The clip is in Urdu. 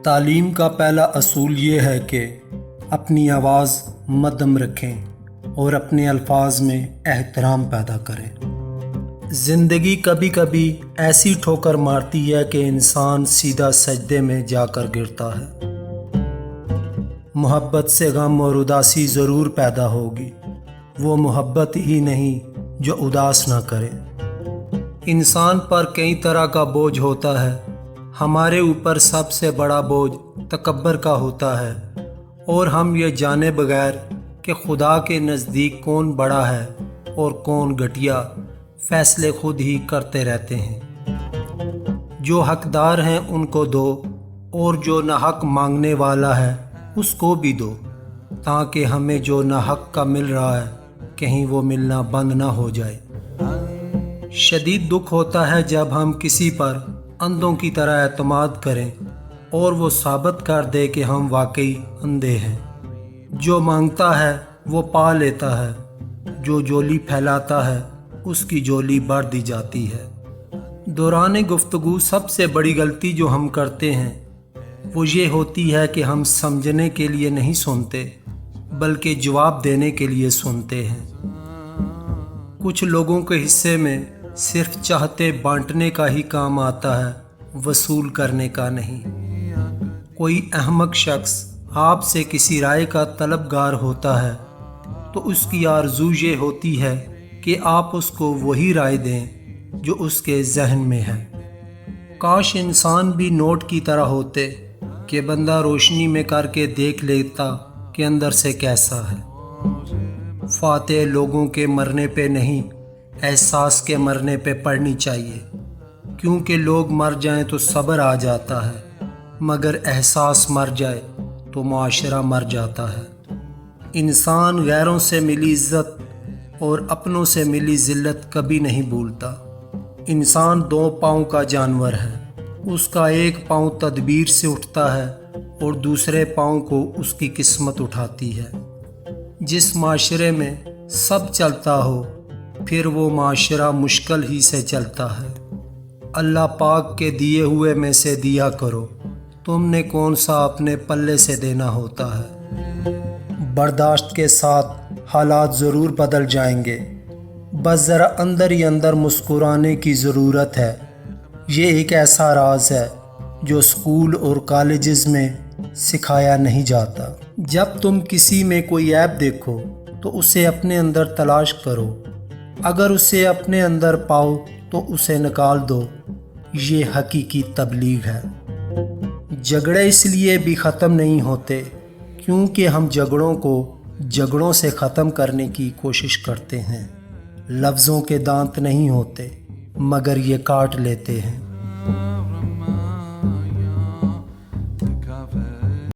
تعلیم کا پہلا اصول یہ ہے کہ اپنی آواز مدھم رکھیں اور اپنے الفاظ میں احترام پیدا کریں۔ زندگی کبھی کبھی ایسی ٹھوکر مارتی ہے کہ انسان سیدھا سجدے میں جا کر گرتا ہے۔ محبت سے غم اور اداسی ضرور پیدا ہوگی، وہ محبت ہی نہیں جو اداس نہ کرے۔ انسان پر کئی طرح کا بوجھ ہوتا ہے، ہمارے اوپر سب سے بڑا بوجھ تکبر کا ہوتا ہے، اور ہم یہ جانے بغیر کہ خدا کے نزدیک کون بڑا ہے اور کون گھٹیا، فیصلے خود ہی کرتے رہتے ہیں۔ جو حقدار ہیں ان کو دو، اور جو ناحق مانگنے والا ہے اس کو بھی دو، تاکہ ہمیں جو ناحق کا مل رہا ہے کہیں وہ ملنا بند نہ ہو جائے۔ شدید دکھ ہوتا ہے جب ہم کسی پر اندھوں کی طرح اعتماد کریں اور وہ ثابت کر دے کہ ہم واقعی اندھے ہیں۔ جو مانگتا ہے وہ پا لیتا ہے، جو جولی پھیلاتا ہے اس کی جولی بڑھ دی جاتی ہے۔ دوران گفتگو سب سے بڑی غلطی جو ہم کرتے ہیں وہ یہ ہوتی ہے کہ ہم سمجھنے کے لیے نہیں سنتے بلکہ جواب دینے کے لیے سنتے ہیں۔ کچھ لوگوں کے حصے میں صرف چاہتے بانٹنے کا ہی کام آتا ہے، وصول کرنے کا نہیں۔ کوئی احمق شخص آپ سے کسی رائے کا طلبگار ہوتا ہے تو اس کی آرزو یہ ہوتی ہے کہ آپ اس کو وہی رائے دیں جو اس کے ذہن میں ہے۔ کاش انسان بھی نوٹ کی طرح ہوتے کہ بندہ روشنی میں کر کے دیکھ لیتا کہ اندر سے کیسا ہے۔ فاتح لوگوں کے مرنے پہ نہیں، احساس کے مرنے پہ پڑھنی چاہیے، کیونکہ لوگ مر جائیں تو صبر آ جاتا ہے، مگر احساس مر جائے تو معاشرہ مر جاتا ہے۔ انسان غیروں سے ملی عزت اور اپنوں سے ملی ذلت کبھی نہیں بھولتا۔ انسان دو پاؤں کا جانور ہے، اس کا ایک پاؤں تدبیر سے اٹھتا ہے اور دوسرے پاؤں کو اس کی قسمت اٹھاتی ہے۔ جس معاشرے میں سب چلتا ہو پھر وہ معاشرہ مشکل ہی سے چلتا ہے۔ اللہ پاک کے دیے ہوئے میں سے دیا کرو، تم نے کون سا اپنے پلے سے دینا ہوتا ہے۔ برداشت کے ساتھ حالات ضرور بدل جائیں گے، بس ذرا اندر ہی اندر مسکرانے کی ضرورت ہے۔ یہ ایک ایسا راز ہے جو اسکول اور کالجز میں سکھایا نہیں جاتا۔ جب تم کسی میں کوئی عیب دیکھو تو اسے اپنے اندر تلاش کرو، اگر اسے اپنے اندر پاؤ تو اسے نکال دو، یہ حقیقی تبلیغ ہے۔ جھگڑے اس لیے بھی ختم نہیں ہوتے کیونکہ ہم جھگڑوں کو جھگڑوں سے ختم کرنے کی کوشش کرتے ہیں۔ لفظوں کے دانت نہیں ہوتے مگر یہ کاٹ لیتے ہیں۔